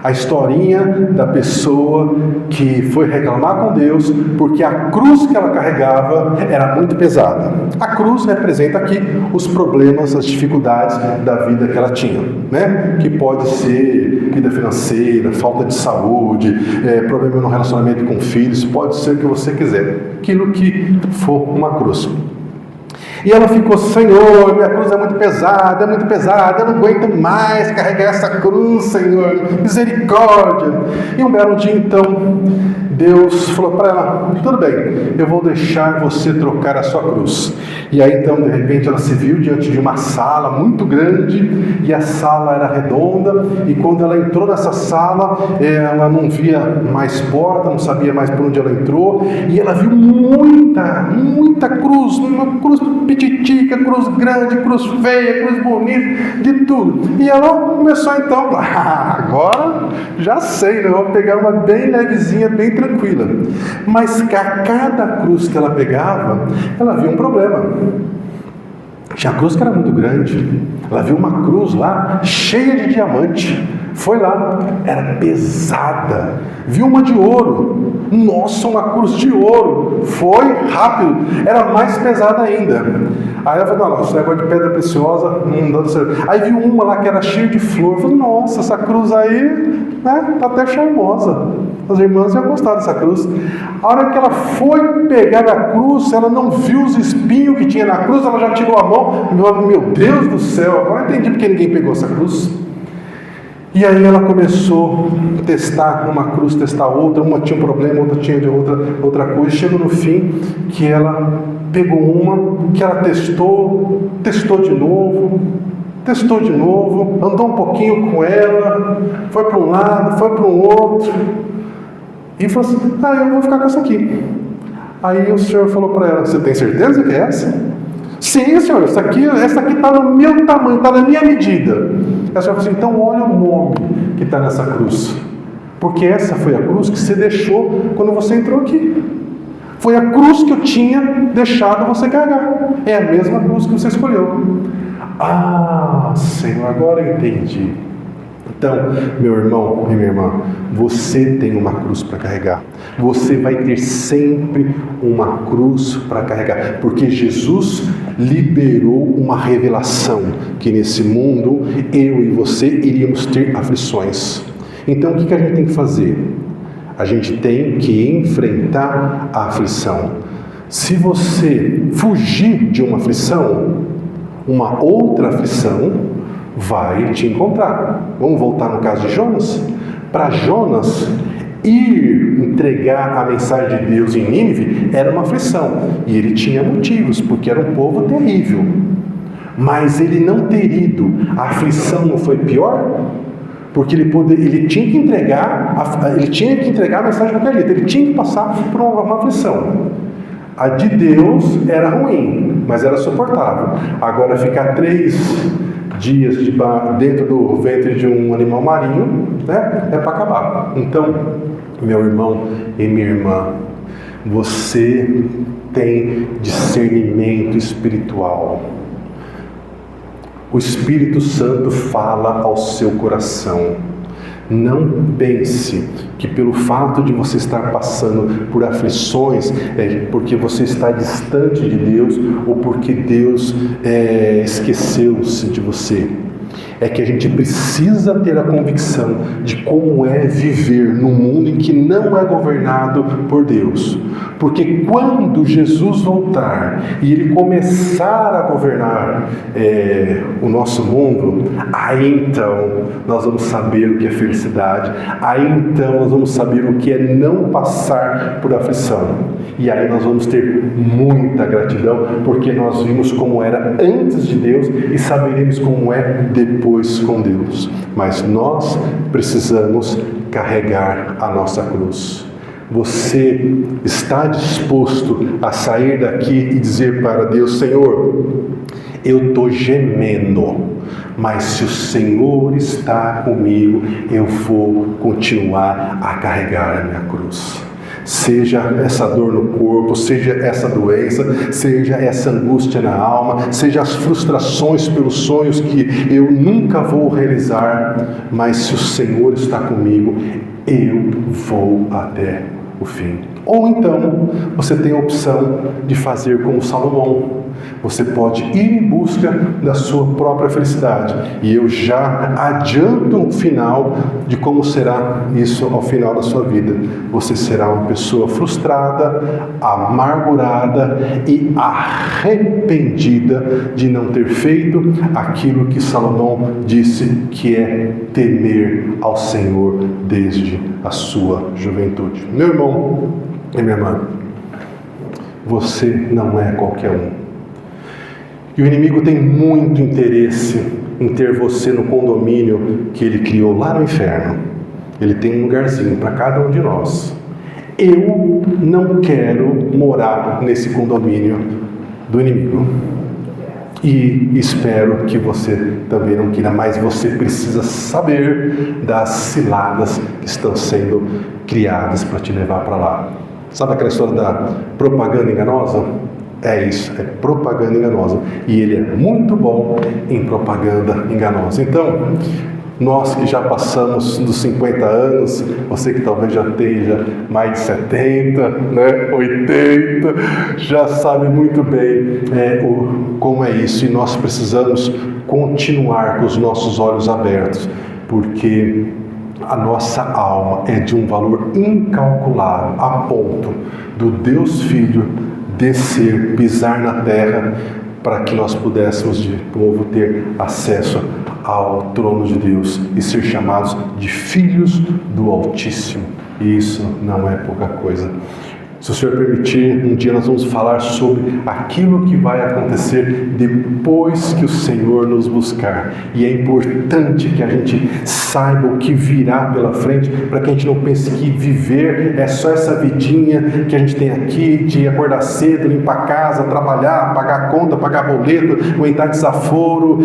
A historinha da pessoa que foi reclamar com Deus porque a cruz que ela carregava era muito pesada. A cruz representa aqui os problemas, as dificuldades da vida que ela tinha, né? Que pode ser vida financeira, falta de saúde, problema no relacionamento com filhos, pode ser o que você quiser, aquilo que for uma cruz. E ela ficou: Senhor, minha cruz é muito pesada, eu não aguento mais carregar essa cruz, Senhor, misericórdia. E um belo dia, então, Deus falou para ela: tudo bem, eu vou deixar você trocar a sua cruz. E aí, então, de repente, ela se viu diante de uma sala muito grande, e a sala era redonda, e quando ela entrou nessa sala, ela não via mais porta, não sabia mais por onde ela entrou, e ela viu muita cruz, uma cruz pititica, cruz grande, cruz feia, cruz bonita, de tudo. E ela começou então: agora já sei, né? Vou pegar uma bem levezinha, bem tranquila. Mas a cada cruz que ela pegava, ela via um problema. Tinha a cruz que era muito grande, ela viu uma cruz lá cheia de diamante. Foi lá, era pesada. Viu uma de ouro, nossa, uma cruz de ouro. Foi rápido, era mais pesada ainda. Aí ela falou: não, esse negócio de pedra preciosa não dá certo. Aí viu uma lá que era cheia de flor. Falou: nossa, essa cruz aí, né, tá até charmosa. As irmãs iam gostar dessa cruz. A hora que ela foi pegar a cruz, ela não viu os espinhos que tinha na cruz, ela já tirou a mão. Meu Deus do céu, agora eu entendi porque ninguém pegou essa cruz. E aí ela começou a testar uma cruz, testar outra, uma tinha um problema, outra tinha de outra coisa. Chegou no fim que ela pegou uma, que ela testou de novo, andou um pouquinho com ela, foi para um lado, foi para o outro, e falou assim: eu vou ficar com essa aqui. Aí o Senhor falou para ela: você tem certeza que é essa? Sim, Senhor, essa aqui está no meu tamanho, está na minha medida. A senhora falou assim: então olha o nome que está nessa cruz. Porque essa foi a cruz que você deixou quando você entrou aqui. Foi a cruz que eu tinha deixado você carregar. É a mesma cruz que você escolheu. Ah, Senhor, agora eu entendi. Então, meu irmão e minha irmã, você tem uma cruz para carregar. Você vai ter sempre uma cruz para carregar. Porque Jesus liberou uma revelação que nesse mundo, eu e você iríamos ter aflições. Então, o que a gente tem que fazer? A gente tem que enfrentar a aflição. Se você fugir de uma aflição, uma outra aflição vai te encontrar. Vamos voltar no caso de Jonas? Para Jonas, ir entregar a mensagem de Deus em Nínive era uma aflição. E ele tinha motivos, porque era um povo terrível. Mas ele não ter ido, a aflição não foi pior? Porque ele tinha que entregar a mensagem para aquele, ele tinha que passar por uma aflição. A de Deus era ruim, mas era suportável. Agora, ficar 3 dias dentro do ventre de um animal marinho, né, é para acabar. Então, meu irmão e minha irmã, você tem discernimento espiritual. O Espírito Santo fala ao seu coração. Não pense que pelo fato de você estar passando por aflições é porque você está distante de Deus ou porque Deus esqueceu-se de você. É que a gente precisa ter a convicção de como é viver num mundo em que não é governado por Deus. Porque quando Jesus voltar e Ele começar a governar o nosso mundo, aí então nós vamos saber o que é felicidade, aí então nós vamos saber o que é não passar por aflição. E aí nós vamos ter muita gratidão, porque nós vimos como era antes de Deus e saberemos como é depois com Deus. Mas nós precisamos carregar a nossa cruz. Você está disposto a sair daqui e dizer para Deus: Senhor, eu estou gemendo, mas se o Senhor está comigo, eu vou continuar a carregar a minha cruz. Seja essa dor no corpo, seja essa doença, seja essa angústia na alma, seja as frustrações pelos sonhos que eu nunca vou realizar, mas se o Senhor está comigo, eu vou até o fim. Ou então, você tem a opção de fazer como Salomão. Você pode ir em busca da sua própria felicidade. E eu já adianto o final de como será isso ao final da sua vida. Você será uma pessoa frustrada, amargurada e arrependida de não ter feito aquilo que Salomão disse que é temer ao Senhor desde a sua juventude. Meu irmão e minha irmã, você não é qualquer um. E o inimigo tem muito interesse em ter você no condomínio que ele criou lá no inferno. Ele tem um lugarzinho para cada um de nós. Eu não quero morar nesse condomínio do inimigo. E espero que você também não queira, mas você precisa saber das ciladas que estão sendo criadas para te levar para lá. Sabe aquela história da propaganda enganosa? É isso, é propaganda enganosa. E ele é muito bom em propaganda enganosa. Então, nós que já passamos dos 50 anos, você que talvez já tenha mais de 70, né, 80, já sabe muito bem como é isso. E nós precisamos continuar com os nossos olhos abertos, porque a nossa alma é de um valor incalculável, a ponto do Deus Filho descer, pisar na terra, para que nós pudéssemos de novo ter acesso ao trono de Deus e ser chamados de filhos do Altíssimo. E isso não é pouca coisa. Se o Senhor permitir, um dia nós vamos falar sobre aquilo que vai acontecer depois que o Senhor nos buscar. E é importante que a gente saiba o que virá pela frente, para que a gente não pense que viver é só essa vidinha que a gente tem aqui, de acordar cedo, limpar a casa, trabalhar, pagar conta, pagar boleto, aguentar desaforo,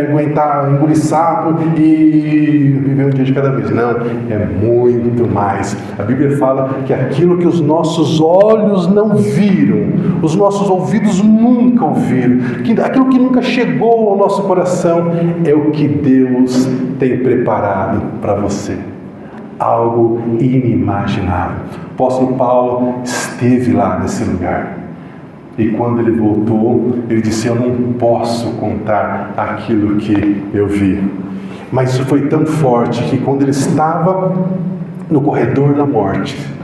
aguentar engolir sapo e viver um dia de cada vez. Não, é muito mais. A Bíblia fala que aquilo que os nossos olhos não viram, os nossos ouvidos nunca ouviram, que aquilo que nunca chegou ao nosso coração é o que Deus tem preparado para você. Algo inimaginável. O apóstolo Paulo esteve lá nesse lugar. E quando ele voltou, ele disse: eu não posso contar aquilo que eu vi. Mas isso foi tão forte que quando ele estava no corredor da morte,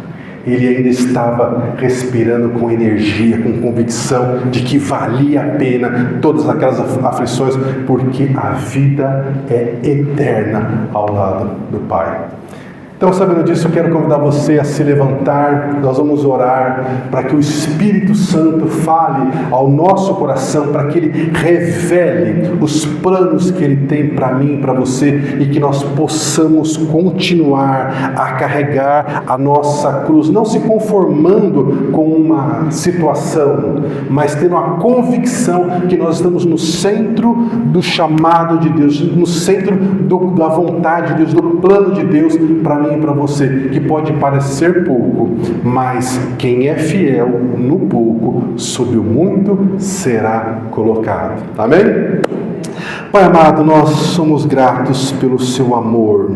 ele ainda estava respirando com energia, com convicção de que valia a pena todas aquelas aflições, porque a vida é eterna ao lado do Pai. Então, sabendo disso, eu quero convidar você a se levantar. Nós vamos orar para que o Espírito Santo fale ao nosso coração, para que Ele revele os planos que Ele tem para mim e para você, e que nós possamos continuar a carregar a nossa cruz, não se conformando com uma situação, mas tendo a convicção que nós estamos no centro do chamado de Deus, no centro da vontade de Deus, do plano de Deus para mim e para você, que pode parecer pouco, mas quem é fiel no pouco, sobre o muito será colocado. Amém? Pai amado, nós somos gratos pelo seu amor,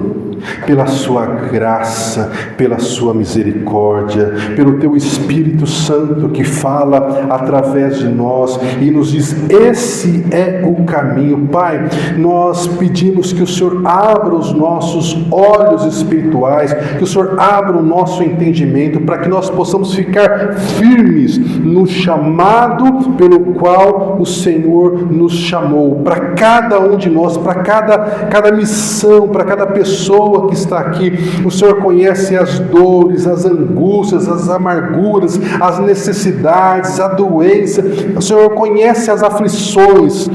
pela sua graça, pela sua misericórdia, pelo teu Espírito Santo que fala através de nós e nos diz: esse é o caminho. Pai, nós pedimos que o Senhor abra os nossos olhos espirituais, que o Senhor abra o nosso entendimento, para que nós possamos ficar firmes no chamado pelo qual o Senhor nos chamou, para cada um de nós, para cada missão, para cada pessoa que está aqui. O Senhor conhece as dores, as angústias, as amarguras, as necessidades, a doença. O Senhor conhece as aflições.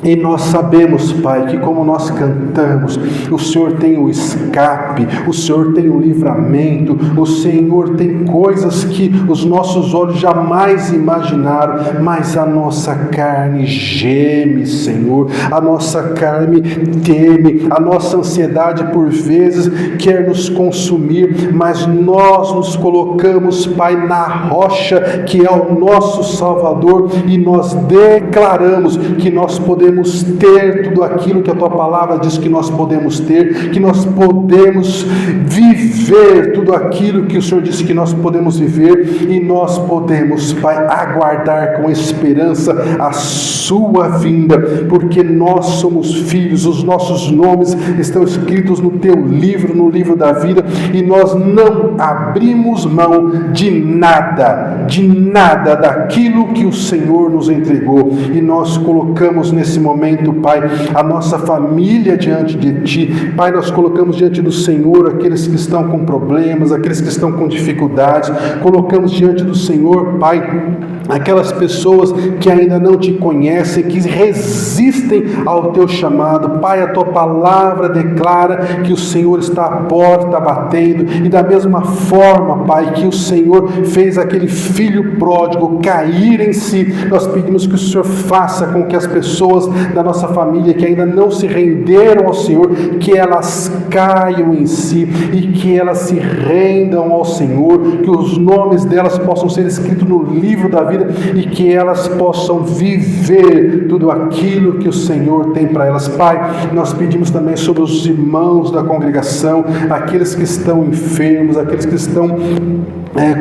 E nós sabemos, Pai, que como nós cantamos, o Senhor tem o escape, o Senhor tem o livramento, o Senhor tem coisas que os nossos olhos jamais imaginaram, mas a nossa carne geme, Senhor, a nossa carne teme, a nossa ansiedade por vezes quer nos consumir, mas nós nos colocamos, Pai, na rocha que é o nosso Salvador, e nós declaramos que nós podemos ter tudo aquilo que a Tua Palavra diz que nós podemos ter, que nós podemos viver tudo aquilo que o Senhor disse que nós podemos viver, e nós podemos, Pai, aguardar com esperança a Sua vinda, porque nós somos filhos, os nossos nomes estão escritos no Teu livro, no livro da vida, e nós não abrimos mão de nada daquilo que o Senhor nos entregou, e nós colocamos nesse momento, Pai, a nossa família diante de Ti. Pai, nós colocamos diante do Senhor aqueles que estão com problemas, aqueles que estão com dificuldades, colocamos diante do Senhor, Pai, aquelas pessoas que ainda não Te conhecem, que resistem ao Teu chamado. Pai, a Tua Palavra declara que o Senhor está à porta batendo, e da mesma forma, Pai, que o Senhor fez aquele filho pródigo cair em si, nós pedimos que o Senhor faça com que as pessoas da nossa família que ainda não se renderam ao Senhor, que elas caiam em si e que elas se rendam ao Senhor, que os nomes delas possam ser escritos no livro da vida e que elas possam viver tudo aquilo que o Senhor tem para elas. Pai, nós pedimos também sobre os irmãos da congregação, aqueles que estão enfermos, aqueles que estão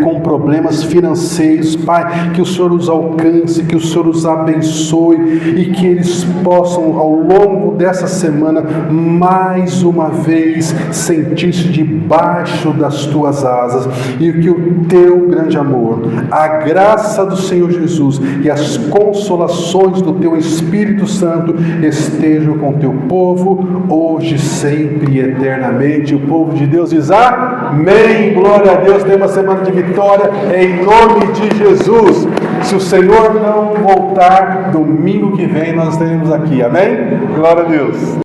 com problemas financeiros, Pai, que o Senhor os alcance, que o Senhor os abençoe e que eles eles possam, ao longo dessa semana, mais uma vez sentir-se debaixo das tuas asas, e que o teu grande amor, a graça do Senhor Jesus e as consolações do teu Espírito Santo estejam com o teu povo, hoje, sempre e eternamente. O povo de Deus diz amém, glória a Deus. Tenha uma semana de vitória em nome de Jesus. Se o Senhor não voltar, domingo que vem nós estaremos aqui, amém? Glória a Deus.